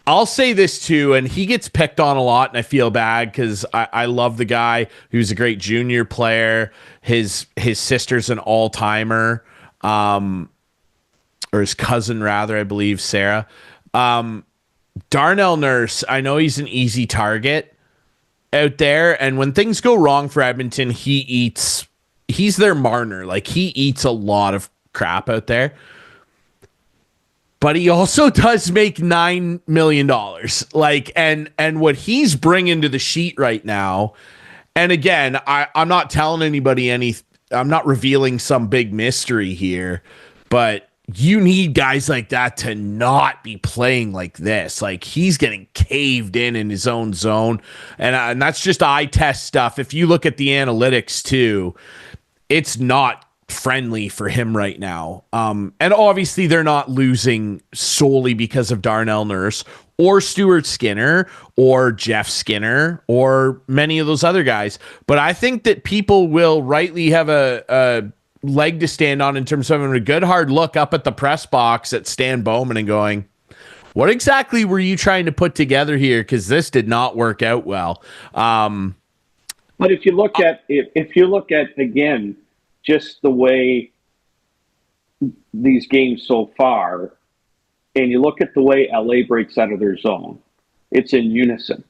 I'll say this too, and he gets picked on a lot, and I feel bad because I love the guy. He was a great junior player. His sister's an all-timer, or his cousin rather, I believe, Sarah. Darnell Nurse, I know he's an easy target out there, and when things go wrong for Edmonton, he's their Marner. Like, he eats a lot of crap out there. but he also does make $9 million. Like, and what he's bringing to the sheet right now. And again, I'm not telling anybody I'm not revealing some big mystery here, but you need guys like that to not be playing like this. Like, he's getting caved in his own zone. And that's just eye test stuff. If you look at the analytics too, it's not friendly for him right now. And obviously they're not losing solely because of Darnell Nurse or Stuart Skinner or Jeff Skinner or many of those other guys. But I think that people will rightly have a leg to stand on in terms of having a good hard look up at the press box at Stan Bowman and going, what exactly were you trying to put together here? Because this did not work out well. But if you look at again, just the way these games so far, and you look at the way LA breaks out of their zone, it's in unison.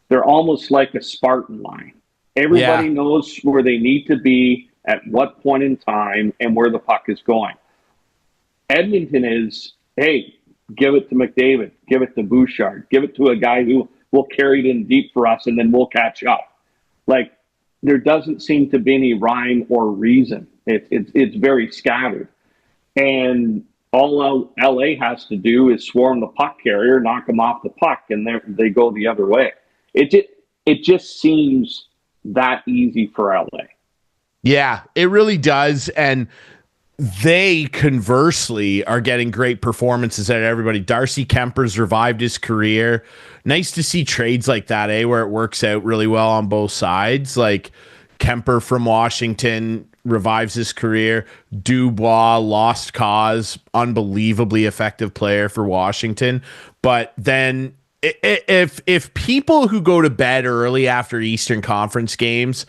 They're almost like a Spartan line. Everybody knows where they need to be at what point in time and where the puck is going. Edmonton is, hey, give it to McDavid, give it to Bouchard, give it to a guy who will carry it in deep for us, and then we'll catch up. Like, there doesn't seem to be any rhyme or reason. It's very scattered. And all LA has to do is swarm the puck carrier, knock them off the puck, and they go the other way. It just seems that easy for LA. Yeah, it really does. And they conversely are getting great performances out of everybody. Darcy Kemper's revived his career. Nice to see trades like that, where it works out really well on both sides. Like, Kemper from Washington revives his career. Dubois, lost cause, unbelievably effective player for Washington. But then if people who go to bed early after Eastern Conference games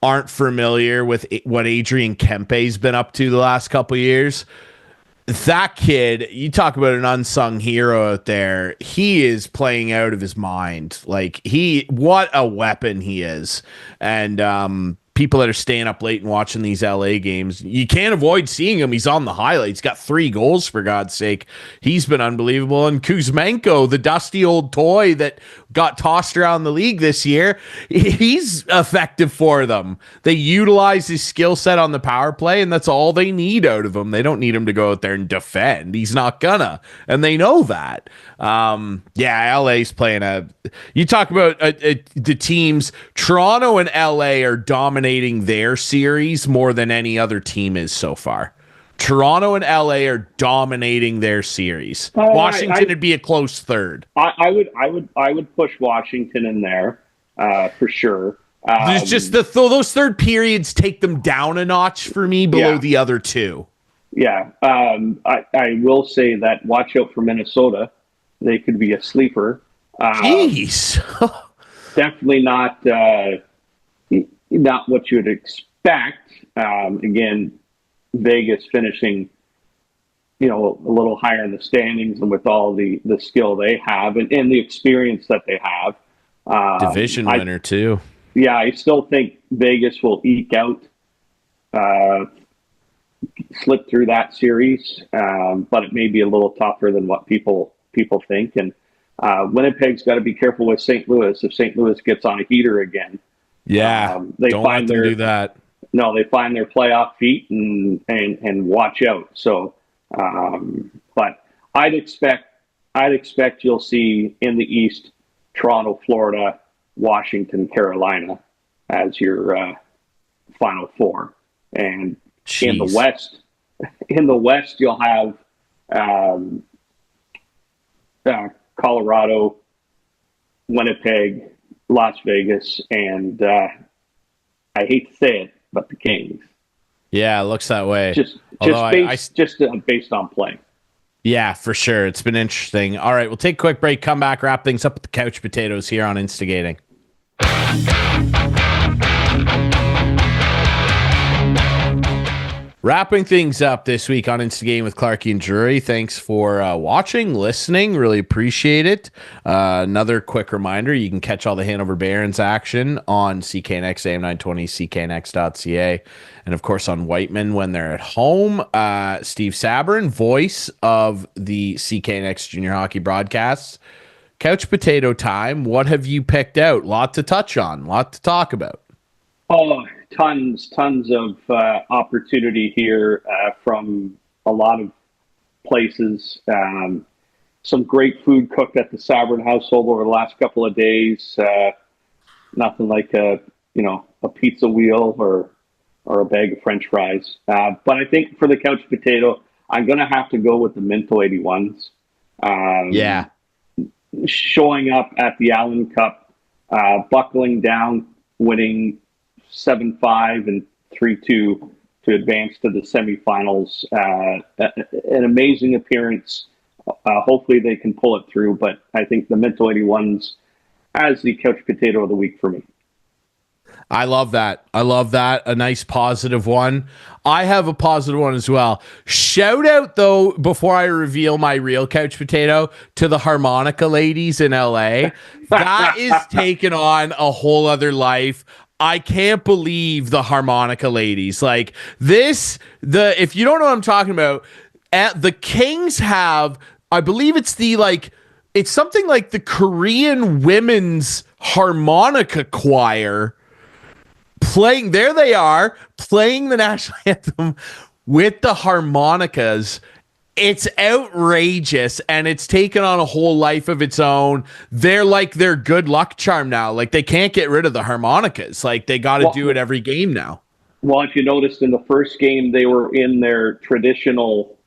aren't familiar with what Adrian Kempe's been up to the last couple of years, that kid, you talk about an unsung hero out there. He is playing out of his mind. Like, what a weapon he is. And people that are staying up late and watching these LA games, you can't avoid seeing him. He's on the highlights. Got 3 goals, for God's sake. He's been unbelievable. And Kuzmenko, the dusty old toy that got tossed around the league this year, he's effective for them. They utilize his skill set on the power play, and that's all they need out of him. They don't need him to go out there and defend. He's not gonna, and they know that. LA's playing you talk about the teams. Toronto and LA are dominating their series more than any other team is so far. Toronto and LA are dominating their series. Washington would be a close third. I would push Washington in there for sure. There's just those third periods take them down a notch for me below the other two. Yeah, I will say that watch out for Minnesota. They could be a sleeper. Jeez. Definitely not what you'd expect. Again, Vegas finishing, a little higher in the standings, and with all the skill they have and the experience that they have. Division winner too. Yeah, I still think Vegas will eke out, slip through that series, but it may be a little tougher than what people think. And Winnipeg's got to be careful with St. Louis. If St. Louis gets on a heater again, don't let them do that. No, they find their playoff feet and watch out. So, but I'd expect you'll see in the East, Toronto, Florida, Washington, Carolina as your final 4, and in the West, you'll have Colorado, Winnipeg, Las Vegas, and I hate to say it, but the Kings. Yeah, it looks that way. Just based on play. Yeah, for sure. It's been interesting. All right, we'll take a quick break, come back, wrap things up with the Couch Potatoes here on Instigating. Wrapping things up this week on Instagame with Clarkie and Drury. Thanks for watching, listening. Really appreciate it. Another quick reminder, you can catch all the Hanover Barons action on CKNX AM 920, CKNX.ca, and of course on Whiteman when they're at home. Steve Sabourin, voice of the CKNX Junior Hockey broadcasts. Couch potato time. What have you picked out? Lot to touch on, lot to talk about. Oh, tons of opportunity here from a lot of places. Some great food cooked at the Sabourin household over the last couple of days. Nothing like a pizza wheel or a bag of French fries. But I think for the couch potato, I'm going to have to go with the Minto 81s. Showing up at the Allan Cup, buckling down, winning 7-5 and 3-2 to advance to the semifinals. An amazing appearance. Hopefully they can pull it through, but I think the Minto 81s as the couch potato of the week for me. I love that. A nice positive one. I have a positive one as well. Shout out, though, before I reveal my real couch potato, to the harmonica ladies in LA. That is taking on a whole other life. I can't believe the harmonica ladies. Like this, if you don't know what I'm talking about, the Kings have, I believe it's it's something like the Korean women's harmonica choir playing. There they are playing the national anthem with the harmonicas. It's outrageous, and it's taken on a whole life of its own. They're like their good luck charm now. Like they can't get rid of the harmonicas. Like they got to do it every game now. Well, if you noticed in the first game, they were in their traditional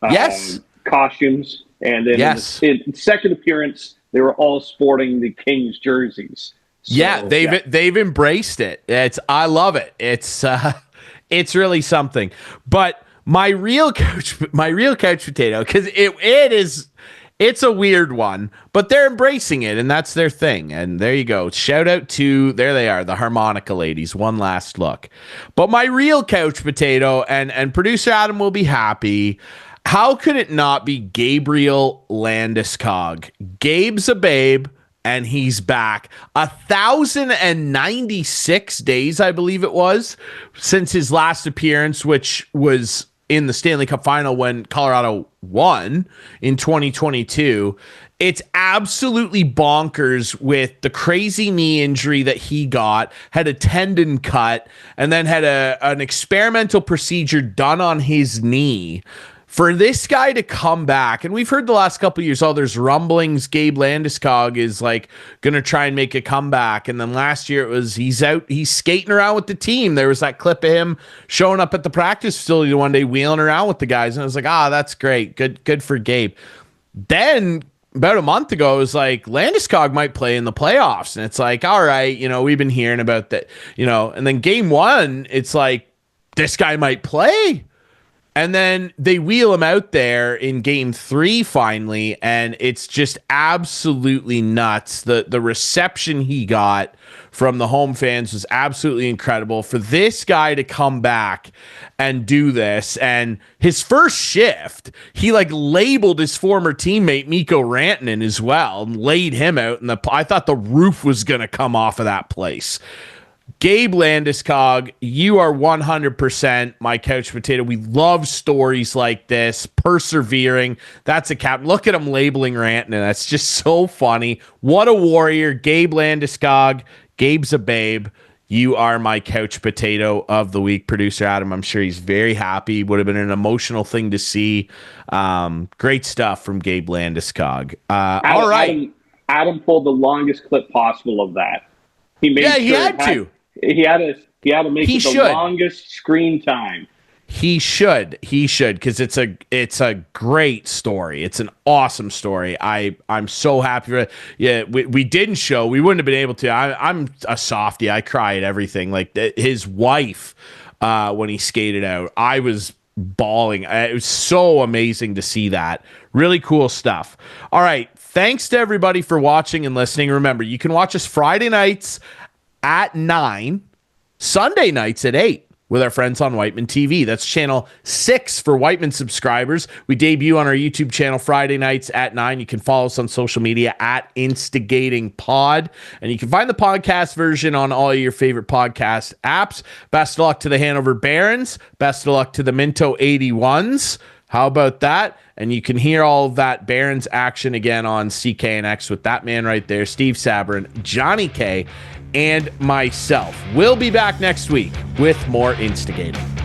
costumes, and then in the second appearance, they were all sporting the Kings jerseys. So, they've embraced it. I love it. It's really something. But my real couch potato, because it's a weird one, but they're embracing it, and that's their thing. And there you go. Shout out to, there they are, the harmonica ladies. One last look. But my real couch potato, and producer Adam will be happy. How could it not be Gabriel Landeskog? Gabe's a babe, and he's back. 1,096 days, I believe it was, since his last appearance, which was in the Stanley Cup final when Colorado won in 2022. It's absolutely bonkers with the crazy knee injury that he got, had a tendon cut, and then had an experimental procedure done on his knee. For this guy to come back, and we've heard the last couple of years, there's rumblings Gabe Landeskog is like going to try and make a comeback. And then last year it was he's skating around with the team. There was that clip of him showing up at the practice facility one day, wheeling around with the guys. And I was like, that's great. Good for Gabe. Then about a month ago, it was like Landeskog might play in the playoffs. And it's like, all right, we've been hearing about that, and then game one, it's like, this guy might play. And then they wheel him out there in game 3 finally, and it's just absolutely nuts. The reception he got from the home fans was absolutely incredible. For this guy to come back and do this, and his first shift, he labeled his former teammate Mikko Rantanen as well and laid him out, and I thought the roof was going to come off of that place. Gabe Landeskog, you are 100% my couch potato. We love stories like this, persevering. That's a cap. Look at him labeling Rantanen. That's just so funny. What a warrior. Gabe Landeskog. Gabe's a babe. You are my couch potato of the week. Producer Adam, I'm sure he's very happy. Would have been an emotional thing to see. Great stuff from Gabe Landeskog. All right. Adam pulled the longest clip possible of that. He had to. He had to make it the longest screen time. He should, because it's a great story. It's an awesome story. I'm so happy for it. Yeah, we didn't show. We wouldn't have been able to. I'm a softie. I cry at everything. Like his wife, when he skated out, I was bawling. It was so amazing to see that. Really cool stuff. All right. Thanks to everybody for watching and listening. Remember, you can watch us Friday nights at 9, Sunday nights at 8. with our friends on Whiteman TV. That's channel 6 for Whiteman subscribers. We debut on our YouTube channel Friday nights at 9. You can follow us on social media at InstigatingPod. And you can find the podcast version on all your favorite podcast apps. Best of luck to the Hanover Barons. Best of luck to the Minto 81s. How about that? And you can hear all of that Barons action again on CKNX with that man right there, Steve Sabourin, Johnny K, and myself. We'll be back next week with more Instigating.